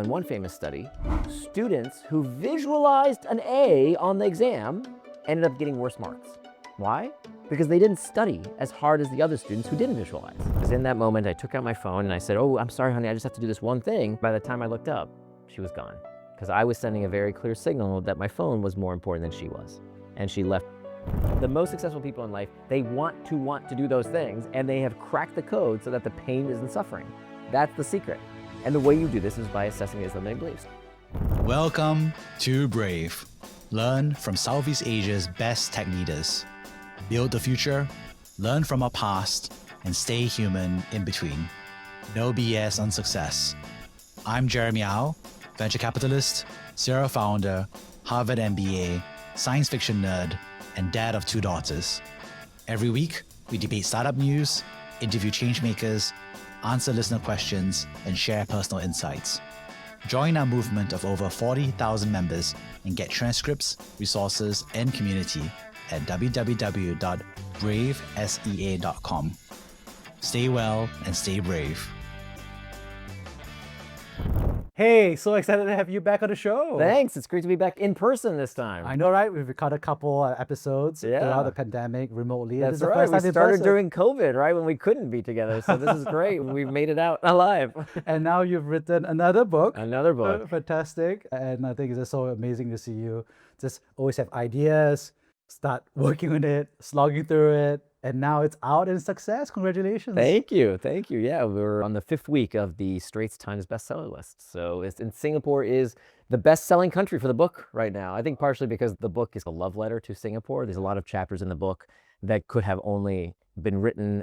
In one famous study, students who visualized an A on the exam ended up getting worse marks. Why? Because they didn't study as hard as the other students who didn't visualize. Because in that moment, I took out my phone and I said, "Oh, I'm sorry, honey, I just have to do this one thing." By the time I looked up, she was gone. Because I was sending a very clear signal that my phone was more important than she was. And she left. The most successful people in life, they want to do those things, and they have cracked the code so that the pain isn't suffering. That's the secret. And the way you do this is by assessing these limiting beliefs. Welcome to Brave. Learn from Southeast Asia's best tech leaders. Build the future, learn from our past, and stay human in between. No BS on success. I'm Nir Eyal, venture capitalist, serial founder, Harvard MBA, science fiction nerd, and dad of 2 daughters. Every week, we debate startup news, interview changemakers, answer listener questions, and share personal insights. Join our movement of over 40,000 members and get transcripts, resources, and community at www.bravesea.com. Stay well and stay brave. Hey, so excited to have you back on the show. Thanks. It's great to be back in person this time. I know, right? We've recorded a couple episodes throughout the pandemic remotely. That's right. We started during COVID, right? When we couldn't be together. So this is great. We've made it out alive. And now you've written another book. Another book. Fantastic. And I think it's just so amazing to see you just always have ideas, start working on it, slogging through it. And now it's out in success. Congratulations. Thank you. Thank you. Yeah, we're on the 5th week of the Straits Times bestseller list. So Singapore is the best-selling country for the book right now. I think partially because the book is a love letter to Singapore. There's a lot of chapters in the book that could have only been written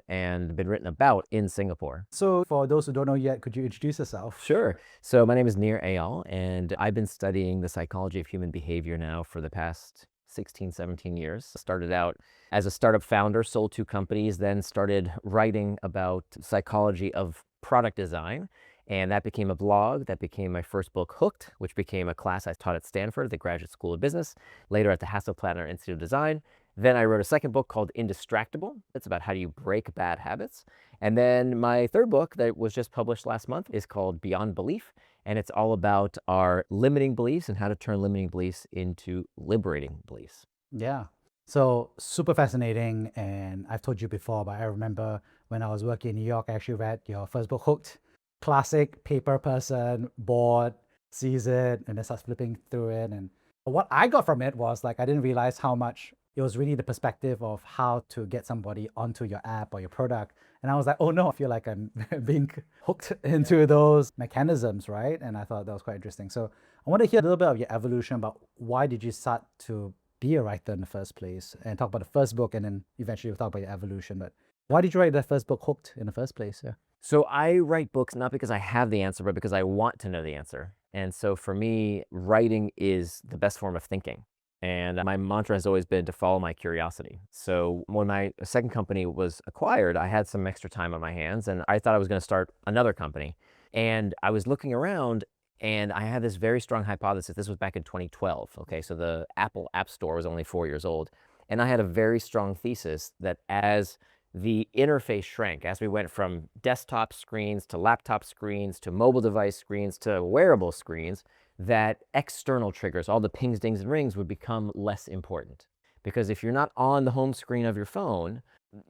about in Singapore. So for those who don't know yet, could you introduce yourself? Sure. So my name is Nir Eyal, and I've been studying the psychology of human behavior now for the past 16, 17 years. Started out as a startup founder, sold 2 companies, then started writing about psychology of product design. And that became a blog. That became my first book, Hooked, which became a class I taught at Stanford, the Graduate School of Business, later at the Hasselplattner Institute of Design. Then I wrote a second book called Indistractable. It's about how do you break bad habits. And then my third book that was just published last month is called Beyond Belief. And it's all about our limiting beliefs and how to turn limiting beliefs into liberating beliefs. Yeah. So super fascinating. And I've told you before, but I remember when I was working in New York, I actually read your first book, Hooked. Classic paper person, bored, sees it, and then starts flipping through it. And what I got from it was like, I didn't realize how much it was really the perspective of how to get somebody onto your app or your product. And I was like, oh no, I feel like I'm being hooked into those mechanisms, right? And I thought that was quite interesting. So I want to hear a little bit of your evolution about why did you start to be a writer in the first place, and talk about the first book, and then eventually we'll talk about your evolution. But why did you write that first book, Hooked, in the first place? Yeah. So I write books not because I have the answer, but because I want to know the answer. And so for me, writing is the best form of thinking. And my mantra has always been to follow my curiosity. So when my second company was acquired, I had some extra time on my hands, and I thought I was going to start another company. And I was looking around, and I had this very strong hypothesis. This was back in 2012. Okay, so the Apple App Store was only 4 years old. And I had a very strong thesis that as the interface shrank, as we went from desktop screens to laptop screens to mobile device screens to wearable screens, that external triggers, all the pings, dings, and rings would become less important. Because if you're not on the home screen of your phone,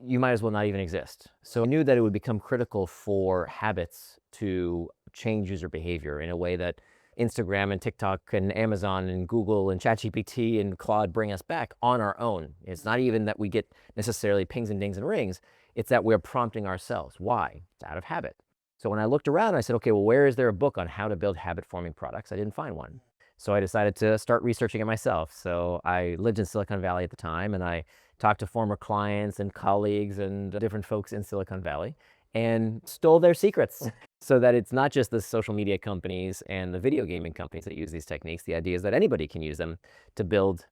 you might as well not even exist. So I knew that it would become critical for habits to change user behavior in a way that Instagram and TikTok and Amazon and Google and ChatGPT and Claude bring us back on our own. It's not even that we get necessarily pings and dings and rings. It's that we're prompting ourselves. Why? It's out of habit. So when I looked around, I said, okay, well, where is there a book on how to build habit-forming products? I didn't find one. So I decided to start researching it myself. So I lived in Silicon Valley at the time, and I talked to former clients and colleagues and different folks in Silicon Valley and stole their secrets so that it's not just the social media companies and the video gaming companies that use these techniques. The idea is that anybody can use them to build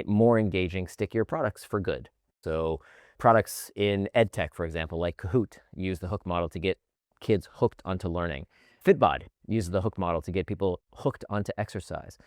more engaging, stickier products for good. So products in EdTech, for example, like Kahoot, use the hook model to get kids hooked onto learning. Fitbod uses the hook model to get people hooked onto exercise.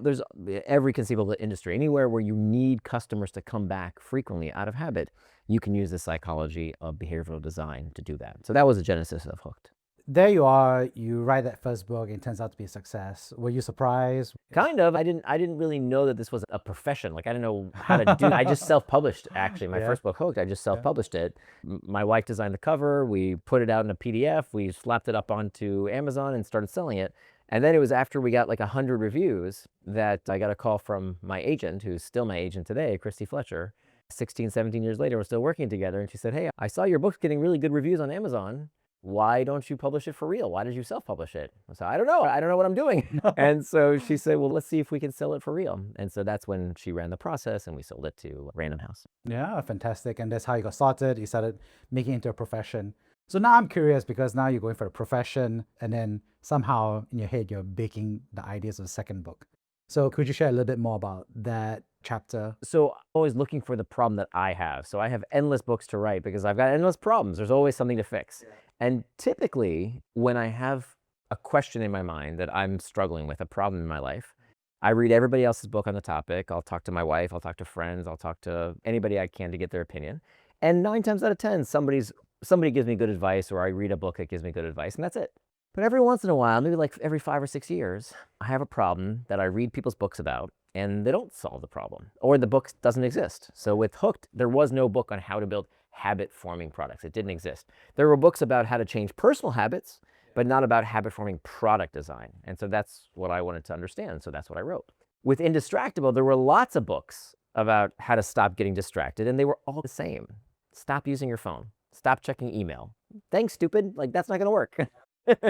There's every conceivable industry. Anywhere where you need customers to come back frequently out of habit, you can use the psychology of behavioral design to do that. So that was the genesis of Hooked. there you are, you write that first book and it turns out to be a success. Were you surprised? Kind of. I didn't really know that this was a profession. Like I didn't know how to do. I just self-published actually. My Yeah. first book, Hooked, I just self-published it. My wife designed the cover. We put it out in a PDF. We slapped it up onto Amazon and started selling it. And then it was after we got like 100 reviews that I got a call from my agent, who's still my agent today, Christy Fletcher. 16, 17 years later, we're still working together. And she said, hey, I saw your book's getting really good reviews on Amazon. Why don't you publish it for real? Why did you self-publish it? So I don't know. I don't know what I'm doing. And so she said, well, let's see if we can sell it for real. And so that's when she ran the process and we sold it to Random House. Yeah, fantastic. And that's how you got started. You started making it into a profession. So now I'm curious because now you're going for a profession and then somehow in your head you're baking the ideas of the second book. So could you share a little bit more about that chapter? So I'm always looking for the problem that I have. So I have endless books to write because I've got endless problems. There's always something to fix. And typically when I have a question in my mind that I'm struggling with, a problem in my life, I read everybody else's book on the topic. I'll talk to my wife, I'll talk to friends, I'll talk to anybody I can to get their opinion. And 9 times out of 10, somebody gives me good advice, or I read a book that gives me good advice, and that's it. But every once in a while, maybe like every 5 or 6 years, I have a problem that I read people's books about, and they don't solve the problem, or the book doesn't exist. So with Hooked, there was no book on how to build habit-forming products. It didn't exist. There were books about how to change personal habits, but not about habit-forming product design. And so that's what I wanted to understand, so that's what I wrote. With Indistractable, there were lots of books about how to stop getting distracted, and they were all the same. Stop using your phone. Stop checking email. Thanks, stupid. Like, that's not going to work.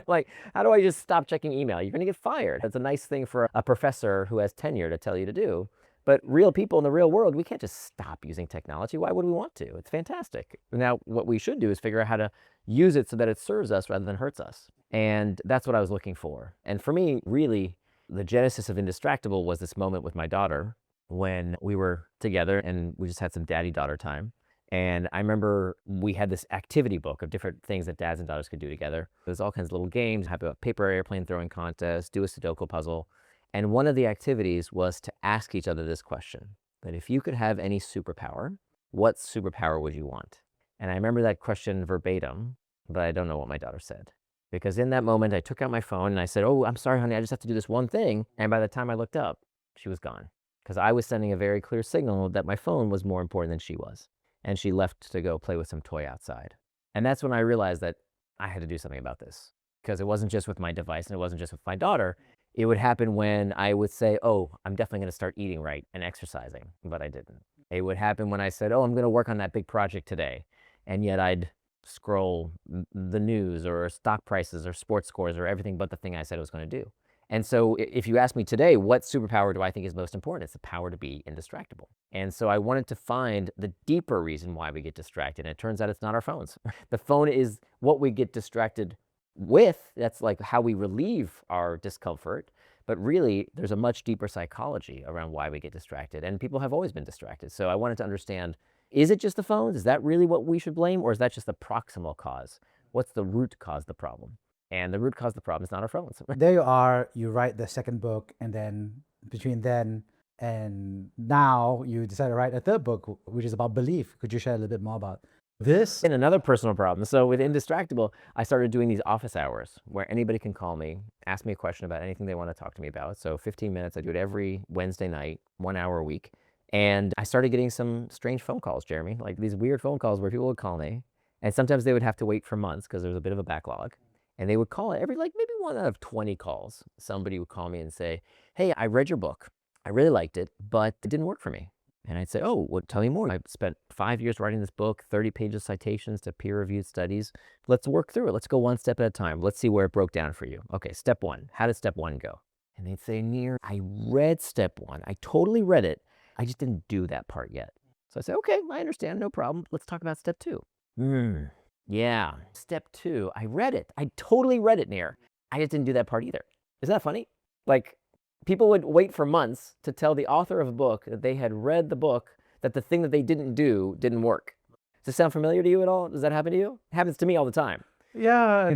Like, how do I just stop checking email? You're going to get fired. That's a nice thing for a professor who has tenure to tell you to do. But real people in the real world, we can't just stop using technology. Why would we want to? It's fantastic. Now, what we should do is figure out how to use it so that it serves us rather than hurts us. And that's what I was looking for. And for me, really, the genesis of Indistractable was this moment with my daughter when we were together and we just had some daddy-daughter time. And I remember we had this activity book of different things that dads and daughters could do together. There was all kinds of little games, have a paper airplane throwing contest, do a Sudoku puzzle. And one of the activities was to ask each other this question, that if you could have any superpower, what superpower would you want? And I remember that question verbatim, but I don't know what my daughter said. Because in that moment, I took out my phone and I said, oh, I'm sorry, honey, I just have to do this one thing. And by the time I looked up, she was gone. Because I was sending a very clear signal that my phone was more important than she was. And she left to go play with some toy outside. And that's when I realized that I had to do something about this. Because it wasn't just with my device and it wasn't just with my daughter. It would happen when I would say, oh, I'm definitely going to start eating right and exercising, but I didn't. It would happen when I said, oh, I'm going to work on that big project today. And yet I'd scroll the news or stock prices or sports scores or everything but the thing I said I was going to do. And so if you ask me today, what superpower do I think is most important? It's the power to be indistractable. And so I wanted to find the deeper reason why we get distracted. And it turns out it's not our phones. The phone is what we get distracted with. That's like how we relieve our discomfort. But really, there's a much deeper psychology around why we get distracted. And people have always been distracted. So I wanted to understand, is it just the phones? Is that really what we should blame? Or is that just the proximal cause? What's the root cause of the problem? And the root cause of the problem is not our phones. There you are, you write the second book, and then between then and now you decide to write a third book, which is about belief. Could you share a little bit more about this? And another personal problem. So with Indistractable, I started doing these office hours where anybody can call me, ask me a question about anything they want to talk to me about. So 15 minutes, I do it every Wednesday night, 1 hour a week. And I started getting some strange phone calls, Jeremy, like these weird phone calls where people would call me. And sometimes they would have to wait for months because there's a bit of a backlog. And they would call it every, like maybe 1 out of 20 calls. Somebody would call me and say, hey, I read your book. I really liked it, but it didn't work for me. And I'd say, oh, well, tell me more. I spent 5 years writing this book, 30 pages citations to peer-reviewed studies. Let's work through it. Let's go one step at a time. Let's see where it broke down for you. Okay, step 1. How did step 1 go? And they'd say, Nir, I read step 1. I totally read it. I just didn't do that part yet. So I say, okay, I understand. No problem. Let's talk about step 2. Yeah, step 2, I read it. I totally read it, Nir. I just didn't do that part either. Isn't that funny? Like, people would wait for months to tell the author of a book that they had read the book, that the thing that they didn't do didn't work. Does this sound familiar to you at all? Does that happen to you? It happens to me all the time. Yeah,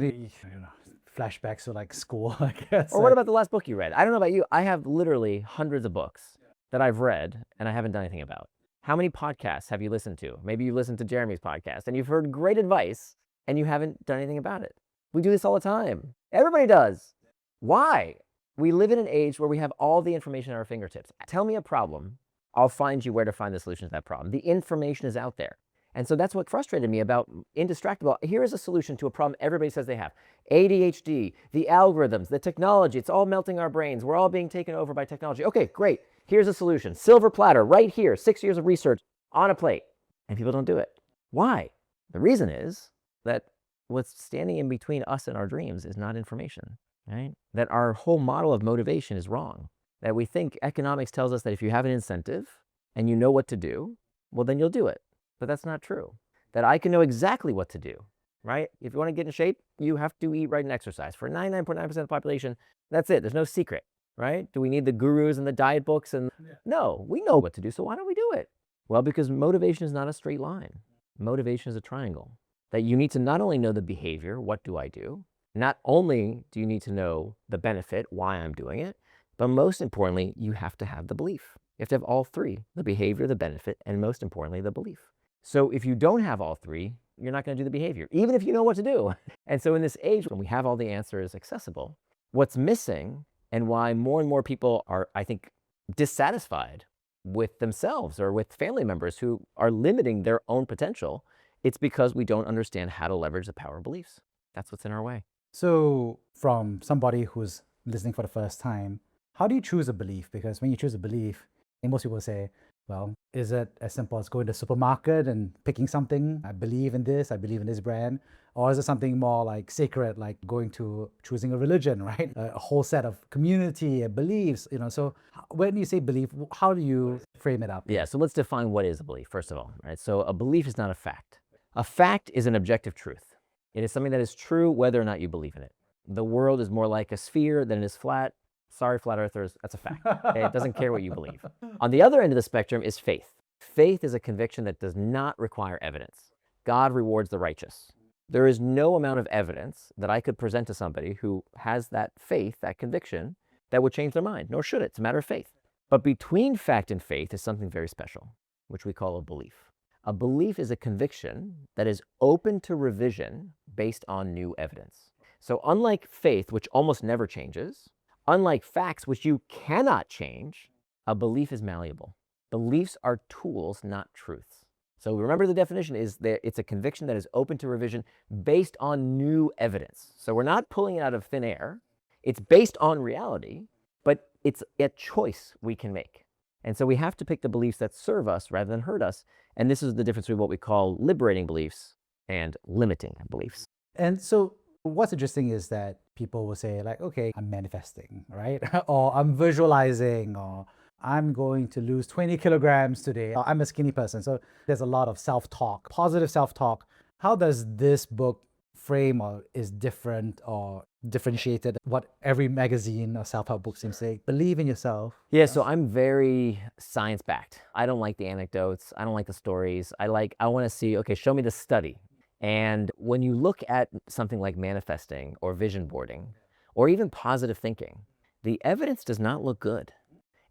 flashbacks to like school, I guess. Or what about the last book you read? I don't know about you. I have literally hundreds of books that I've read and I haven't done anything about. How many podcasts have you listened to? Maybe you listened to Jeremy's podcast and you've heard great advice and you haven't done anything about it. We do this all the time. Everybody does. Why? We live in an age where we have all the information at our fingertips. Tell me a problem, I'll find you where to find the solution to that problem. The information is out there. And so that's what frustrated me about Indistractable. Here is a solution to a problem everybody says they have. ADHD, the algorithms, the technology, it's all melting our brains. We're all being taken over by technology. Okay, great. Here's a solution. Silver platter right here, 6 years of research on a plate. And people don't do it. Why? The reason is that what's standing in between us and our dreams is not information, right? That our whole model of motivation is wrong. That we think economics tells us that if you have an incentive and you know what to do, well, then you'll do it. But that's not true. That I can know exactly what to do, right? If you want to get in shape, you have to eat right and exercise. For 99.9% of the population, that's it. There's no secret, right? Do we need the gurus and the diet books? And no, we know what to do. So why don't we do it? Well, because motivation is not a straight line. Motivation is a triangle. That you need to not only know the behavior, what do I do? Not only do you need to know the benefit, why I'm doing it, but most importantly, you have to have the belief. You have to have all three, the behavior, the benefit, and most importantly, the belief. So if you don't have all three, you're not going to do the behavior, even if you know what to do. And so in this age, when we have all the answers accessible, what's missing and why more and more people are, I think, dissatisfied with themselves or with family members who are limiting their own potential, it's because we don't understand how to leverage the power of beliefs. That's what's in our way. So from somebody who's listening for the first time, how do you choose a belief? Because when you choose a belief, I think most people say, well, is it as simple as going to the supermarket and picking something? I believe in this brand. Or is it something more like sacred, like going to choosing a religion, right? A whole set of community beliefs, So when you say belief, how do you frame it up? Yeah, so let's define what is a belief, first of all, right? So a belief is not a fact. A fact is an objective truth. It is something that is true whether or not you believe in it. The world is more like a sphere than it is flat. Sorry, flat earthers, that's a fact. Okay? It doesn't care what you believe. On the other end of the spectrum is faith. Faith is a conviction that does not require evidence. God rewards the righteous. There is no amount of evidence that I could present to somebody who has that faith, that conviction, that would change their mind, nor should it. It's a matter of faith. But between fact and faith is something very special, which we call a belief. A belief is a conviction that is open to revision based on new evidence. So unlike faith, which almost never changes, unlike facts, which you cannot change, a belief is malleable. Beliefs are tools, not truths. So remember the definition is that it's a conviction that is open to revision based on new evidence. So we're not pulling it out of thin air. It's based on reality, but it's a choice we can make. And so we have to pick the beliefs that serve us rather than hurt us. And this is the difference between what we call liberating beliefs and limiting beliefs. And so what's interesting is that people will say like, okay, I'm manifesting, right? Or I'm visualizing, or I'm going to lose 20 kilograms today. Or I'm a skinny person. So there's a lot of self-talk, positive self-talk. How does this book frame or is different or differentiated what every magazine or self-help book seems to say? Believe in yourself. Yeah, so I'm very science-backed. I don't like the anecdotes. I don't like the stories. I want to see, okay, show me the study. And when you look at something like manifesting or vision boarding, or even positive thinking, the evidence does not look good.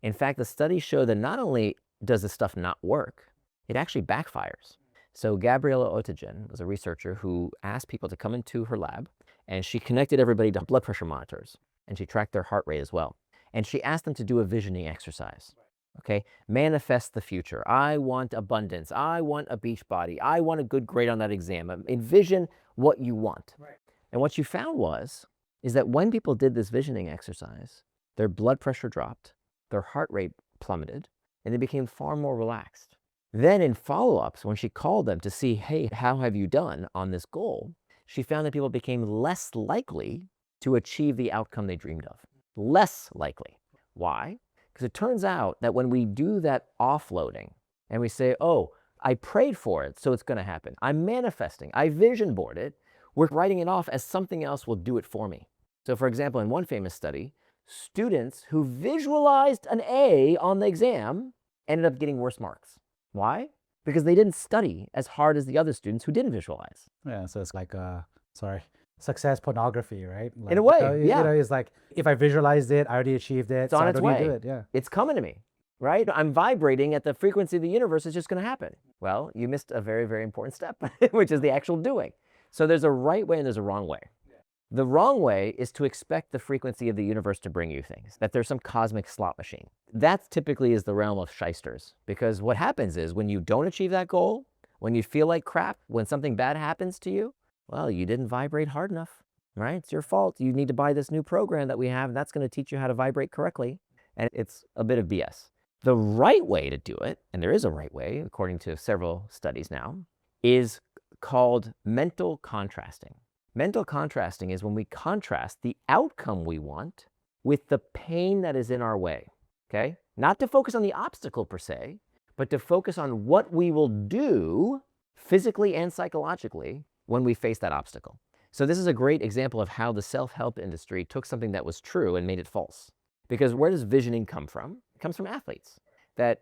In fact, the studies show that not only does this stuff not work, it actually backfires. So Gabriela Oettingen was a researcher who asked people to come into her lab, and she connected everybody to blood pressure monitors, and she tracked their heart rate as well. And she asked them to do a visioning exercise. Okay, manifest the future. I want abundance. I want a beach body. I want a good grade on that exam. Envision what you want. Right. And what you found is that when people did this visioning exercise, their blood pressure dropped, their heart rate plummeted, and they became far more relaxed. Then in follow-ups, when she called them to see, hey, how have you done on this goal? She found that people became less likely to achieve the outcome they dreamed of. Less likely. Why? Because it turns out that when we do that offloading and we say, oh, I prayed for it, so it's going to happen. I'm manifesting. I vision board it. We're writing it off as something else will do it for me. So for example, in one famous study, students who visualized an A on the exam ended up getting worse marks. Why? Because they didn't study as hard as the other students who didn't visualize. Yeah, so it's like, success pornography, right? Like, in a way, yeah. It's like, if I visualized it, I already achieved it, it's on its way. Do it. Yeah. It's coming to me, right? I'm vibrating at the frequency of the universe. It's just going to happen. Well, you missed a very, very important step, which is the actual doing. So there's a right way and there's a wrong way. The wrong way is to expect the frequency of the universe to bring you things, that there's some cosmic slot machine. That typically is the realm of shysters, because what happens is when you don't achieve that goal, when you feel like crap, when something bad happens to you, well, you didn't vibrate hard enough, right? It's your fault. You need to buy this new program that we have, and that's going to teach you how to vibrate correctly. And it's a bit of BS. The right way to do it, and there is a right way, according to several studies now, is called mental contrasting. Mental contrasting is when we contrast the outcome we want with the pain that is in our way, okay? Not to focus on the obstacle per se, but to focus on what we will do physically and psychologically when we face that obstacle. So this is a great example of how the self-help industry took something that was true and made it false. Because where does visioning come from? It comes from athletes. That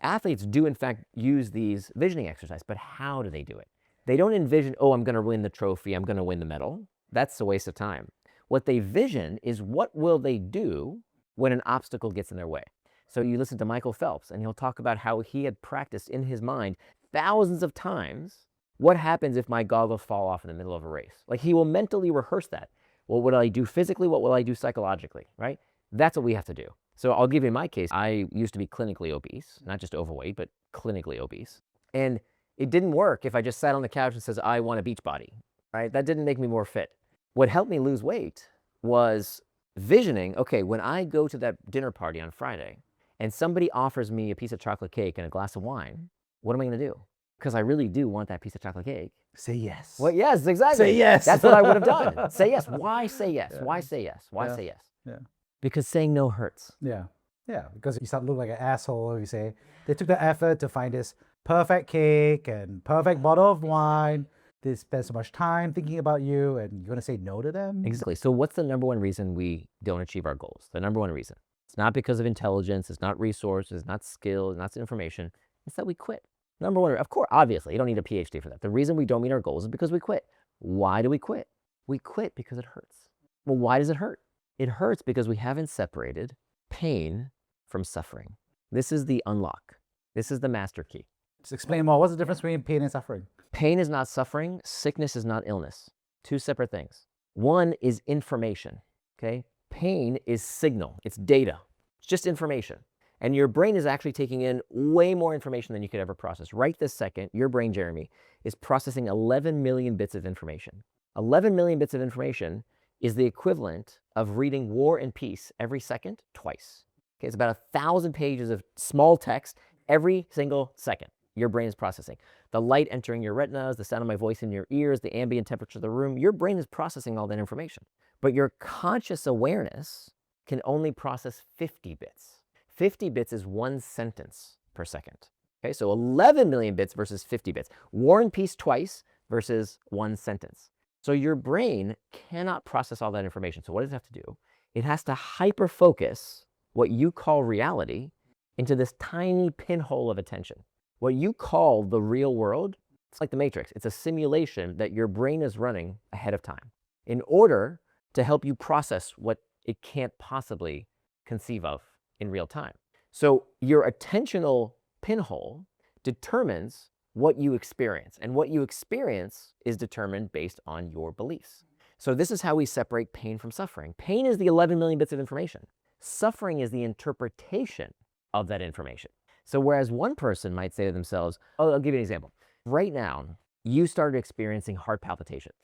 athletes do in fact use these visioning exercises, but how do they do it? They don't envision, oh, I'm going to win the trophy, I'm going to win the medal. That's a waste of time. What they vision is what will they do when an obstacle gets in their way. So you listen to Michael Phelps, and he'll talk about how he had practiced in his mind thousands of times what happens if my goggles fall off in the middle of a race. Like, he will mentally rehearse that. Well, what will I do physically? What will I do psychologically, right? That's what we have to do. So I'll give you my case. I used to be clinically obese, not just overweight, but clinically obese. And it didn't work if I just sat on the couch and says, I want a beach body, right? That didn't make me more fit. What helped me lose weight was visioning, okay, when I go to that dinner party on Friday and somebody offers me a piece of chocolate cake and a glass of wine, what am I going to do? Because I really do want that piece of chocolate cake. Say yes. Well, yes, exactly. Say yes. That's what I would have done. Say yes. Why say yes? Yeah. Why say yes? Why say yes? Yeah. Because saying no hurts. Yeah. Yeah. Because you start to look like an asshole if you say, they took the effort to find this perfect cake and perfect bottle of wine. They spend so much time thinking about you, and you're going to say no to them? Exactly. So what's the number one reason we don't achieve our goals? The number one reason. It's not because of intelligence. It's not resources. It's not skill. It's not information. It's that we quit. Number one, of course, obviously, you don't need a PhD for that. The reason we don't meet our goals is because we quit. Why do we quit? We quit because it hurts. Well, why does it hurt? It hurts because we haven't separated pain from suffering. This is the unlock. This is the master key. Just explain more. What's the difference between pain and suffering? Pain is not suffering. Sickness is not illness. Two separate things. One is information, okay? Pain is signal. It's data. It's just information. And your brain is actually taking in way more information than you could ever process. Right this second, your brain, Jeremy, is processing 11 million bits of information. 11 million bits of information is the equivalent of reading War and Peace every second twice. Okay, it's about 1,000 pages of small text every single second. Your brain is processing. The light entering your retinas, the sound of my voice in your ears, the ambient temperature of the room, your brain is processing all that information. But your conscious awareness can only process 50 bits. 50 bits is one sentence per second. Okay, so 11 million bits versus 50 bits. War and Peace twice versus one sentence. So your brain cannot process all that information. So what does it have to do? It has to hyper-focus what you call reality into this tiny pinhole of attention. What you call the real world, it's like the Matrix. It's a simulation that your brain is running ahead of time in order to help you process what it can't possibly conceive of in real time. So your attentional pinhole determines what you experience, and what you experience is determined based on your beliefs. So this is how we separate pain from suffering. Pain is the 11 million bits of information. Suffering is the interpretation of that information. So whereas one person might say to themselves, oh, I'll give you an example. Right now, you started experiencing heart palpitations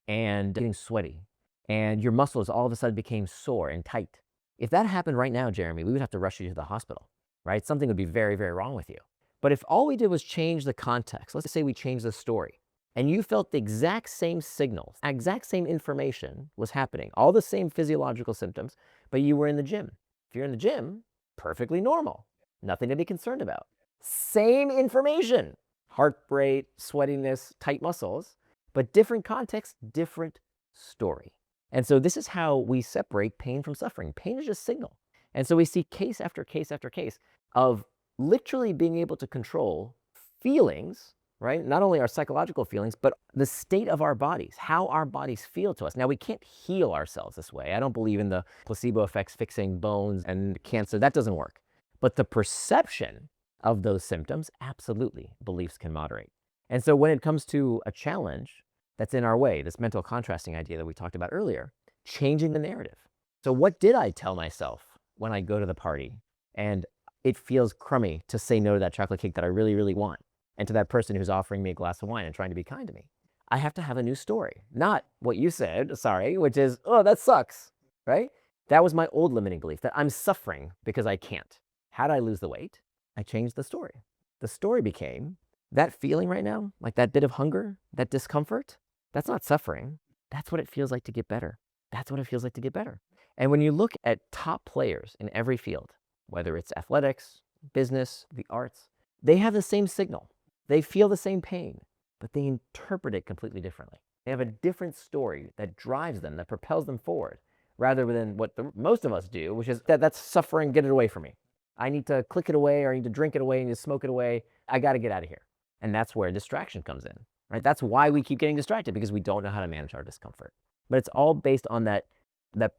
and getting sweaty, and your muscles all of a sudden became sore and tight. If that happened right now, Jeremy, we would have to rush you to the hospital, right? Something would be very, very wrong with you. But if all we did was change the context, let's say we changed the story, and you felt the exact same signals, exact same information was happening, all the same physiological symptoms, but you were in the gym. If you're in the gym, perfectly normal, nothing to be concerned about. Same information, heart rate, sweatiness, tight muscles, but different context, different story. And so this is how we separate pain from suffering. Pain is just signal. And so we see case after case after case of literally being able to control feelings, right? Not only our psychological feelings, but the state of our bodies, how our bodies feel to us. Now, we can't heal ourselves this way. I don't believe in the placebo effects fixing bones and cancer. That doesn't work. But the perception of those symptoms, absolutely, beliefs can moderate. And so when it comes to a challenge that's in our way, this mental contrasting idea that we talked about earlier, changing the narrative. So what did I tell myself when I go to the party and it feels crummy to say no to that chocolate cake that I really, really want, and to that person who's offering me a glass of wine and trying to be kind to me? I have to have a new story, not what you said, sorry, which is, oh, that sucks, right? That was my old limiting belief, that I'm suffering because I can't. How did I lose the weight? I changed the story. The story became, that feeling right now, like that bit of hunger, that discomfort, that's not suffering. That's what it feels like to get better. That's what it feels like to get better. And when you look at top players in every field, whether it's athletics, business, the arts, they have the same signal. They feel the same pain, but they interpret it completely differently. They have a different story that drives them, that propels them forward, rather than what most of us do, which is that's suffering, get it away from me. I need to click it away, or I need to drink it away, I need to smoke it away. I got to get out of here. And that's where distraction comes in, right? That's why we keep getting distracted, because we don't know how to manage our discomfort. But it's all based on that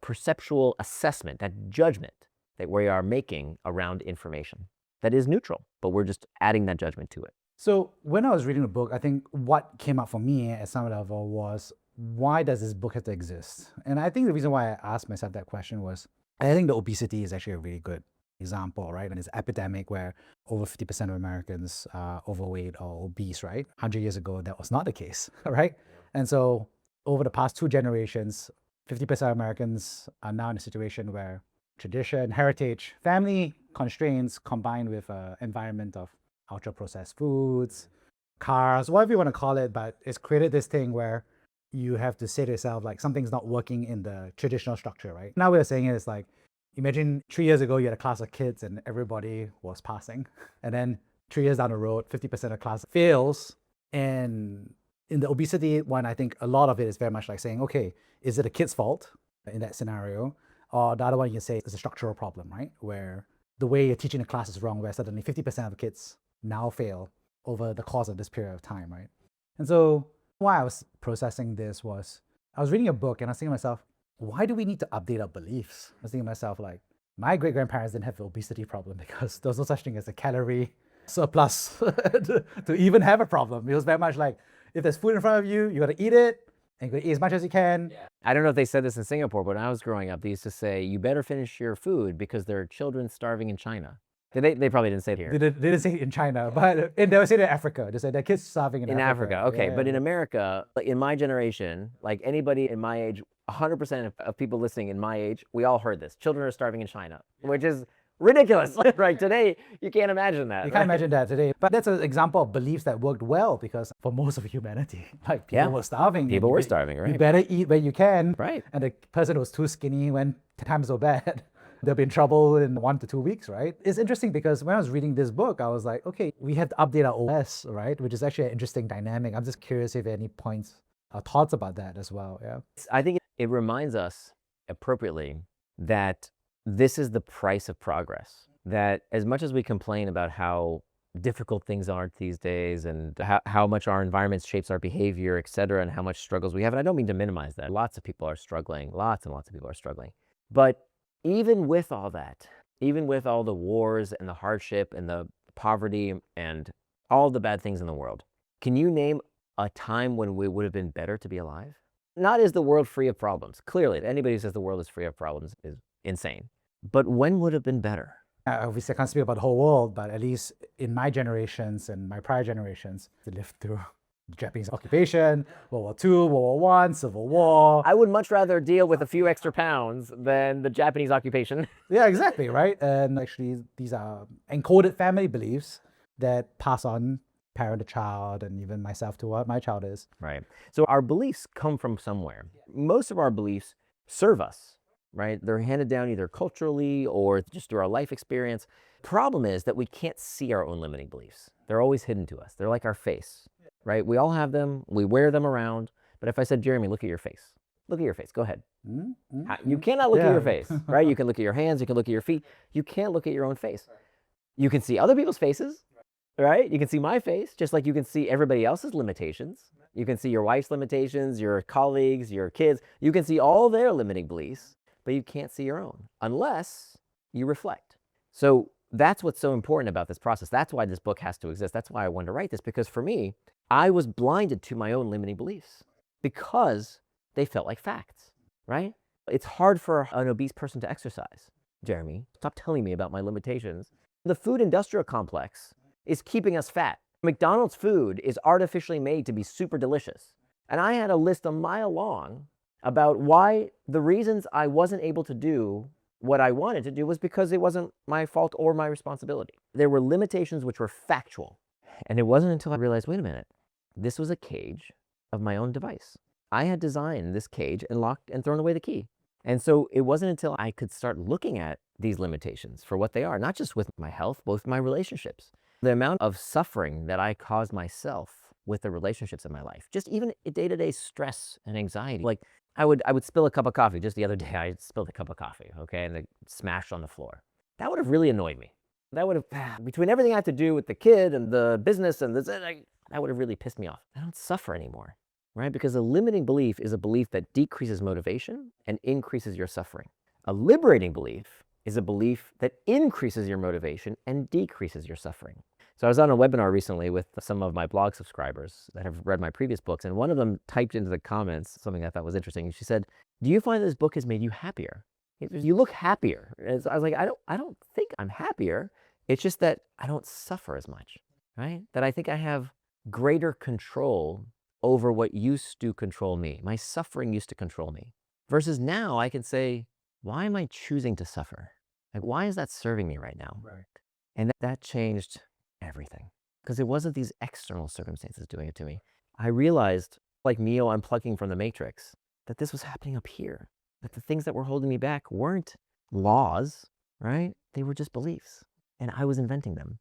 perceptual assessment, that judgment that we are making around information that is neutral, but we're just adding that judgment to it. So when I was reading the book, I think what came up for me at some level was, why does this book have to exist? And I think the reason why I asked myself that question was, I think the obesity is actually a really good example, right? And it's an epidemic where over 50% of Americans are overweight or obese, right? 100 years ago, that was not the case, right? And so over the past 2 generations, 50% of Americans are now in a situation where tradition, heritage, family constraints combined with an environment of ultra-processed foods, cars, whatever you want to call it, but it's created this thing where you have to say to yourself, like, something's not working in the traditional structure, right? Now we're saying it's like, imagine 3 years ago, you had a class of kids and everybody was passing. And then 3 years down the road, 50% of the class fails. And in the obesity one, I think a lot of it is very much like saying, okay, is it a kid's fault in that scenario? Or the other one you can say is a structural problem, right? Where the way you're teaching the class is wrong, where suddenly 50% of the kids now fail over the course of this period of time, right? And so why I was processing this was, I was reading a book and I was thinking to myself, why do we need to update our beliefs? I was thinking to myself, like, my great-grandparents didn't have the obesity problem because there was no such thing as a calorie surplus to even have a problem. It was very much like, if there's food in front of you, you got to eat it, and you got to eat as much as you can. Yeah. I don't know if they said this in Singapore, but when I was growing up, they used to say, you better finish your food because there are children starving in China. They probably didn't say it here. They didn't say it in China, but they would say it in Africa. They said their kids starving in Africa. Okay, Yeah. But in America, like in my generation, like anybody in my age, 100% of people listening in my age, we all heard this. Children are starving in China, which is ridiculous. Right today, you can't imagine that. You can't imagine that today. But that's an example of beliefs that worked well, because for most of humanity, like, people were starving. People were starving, right? You better eat when you can. Right. And the person who was too skinny when times were bad, they'll be in trouble in 1 to 2 weeks, right? It's interesting because when I was reading this book, I was like, okay, we have to update our OS, right? Which is actually an interesting dynamic. I'm just curious if any points or thoughts about that as well. Yeah. I think it reminds us appropriately that this is the price of progress. That as much as we complain about how difficult things are these days and how much our environment shapes our behavior, et cetera, and how much struggles we have, and I don't mean to minimize that. Lots of people are struggling. Lots and lots of people are struggling. But even with all that, even with all the wars and the hardship and the poverty and all the bad things in the world, can you name a time when it would have been better to be alive? Not is the world free of problems. Clearly, anybody who says the world is free of problems is insane. But when would have been better? Obviously, I can't speak about the whole world, but at least in my generations and my prior generations, they lived through Japanese occupation, World War II, World War I, Civil War. I would much rather deal with a few extra pounds than the Japanese occupation. Yeah, exactly, right? And actually, these are encoded family beliefs that pass on parent to child, and even myself to what my child is. Right. So our beliefs come from somewhere. Most of our beliefs serve us, right? They're handed down either culturally or just through our life experience. Problem is that we can't see our own limiting beliefs. They're always hidden to us. They're like our face, right? We all have them. We wear them around. But if I said, Jeremy, look at your face. Look at your face. Go ahead. You cannot look at your face, right? You can look at your hands. You can look at your feet. You can't look at your own face. You can see other people's faces, right? You can see my face, just like you can see everybody else's limitations. You can see your wife's limitations, your colleagues, your kids. You can see all their limiting beliefs, but you can't see your own unless you reflect. So that's what's so important about this process. That's why this book has to exist. That's why I wanted to write this, because for me, I was blinded to my own limiting beliefs because they felt like facts, right? It's hard for an obese person to exercise. Jeremy, stop telling me about my limitations. The food industrial complex is keeping us fat. McDonald's food is artificially made to be super delicious. And I had a list a mile long about why the reasons I wasn't able to do what I wanted to do was because it wasn't my fault or my responsibility. There were limitations which were factual. And it wasn't until I realized, wait a minute, this was a cage of my own device. I had designed this cage and locked and thrown away the key. And so it wasn't until I could start looking at these limitations for what they are, not just with my health, but with my relationships. The amount of suffering that I caused myself with the relationships in my life, just even day-to-day stress and anxiety. Like I would spill a cup of coffee. Just the other day, I spilled a cup of coffee, okay, and it smashed on the floor. That would have really annoyed me. That would have, between everything I had to do with the kid and the business and this, that would have really pissed me off. I don't suffer anymore, right? Because a limiting belief is a belief that decreases motivation and increases your suffering. A liberating belief is a belief that increases your motivation and decreases your suffering. So I was on a webinar recently with some of my blog subscribers that have read my previous books, and one of them typed into the comments something I thought was interesting. She said, "Do you find this book has made you happier? You look happier." And I was like, I don't think I'm happier. It's just that I don't suffer as much, right? That I think I have greater control over what used to control me. My suffering used to control me. Versus now I can say, why am I choosing to suffer? Like, why is that serving me right now? Right. And that changed everything, because it wasn't these external circumstances doing it to me. I realized, like Neo unplugging from the Matrix, that this was happening up here, that the things that were holding me back weren't laws, right? They were just beliefs, and I was inventing them.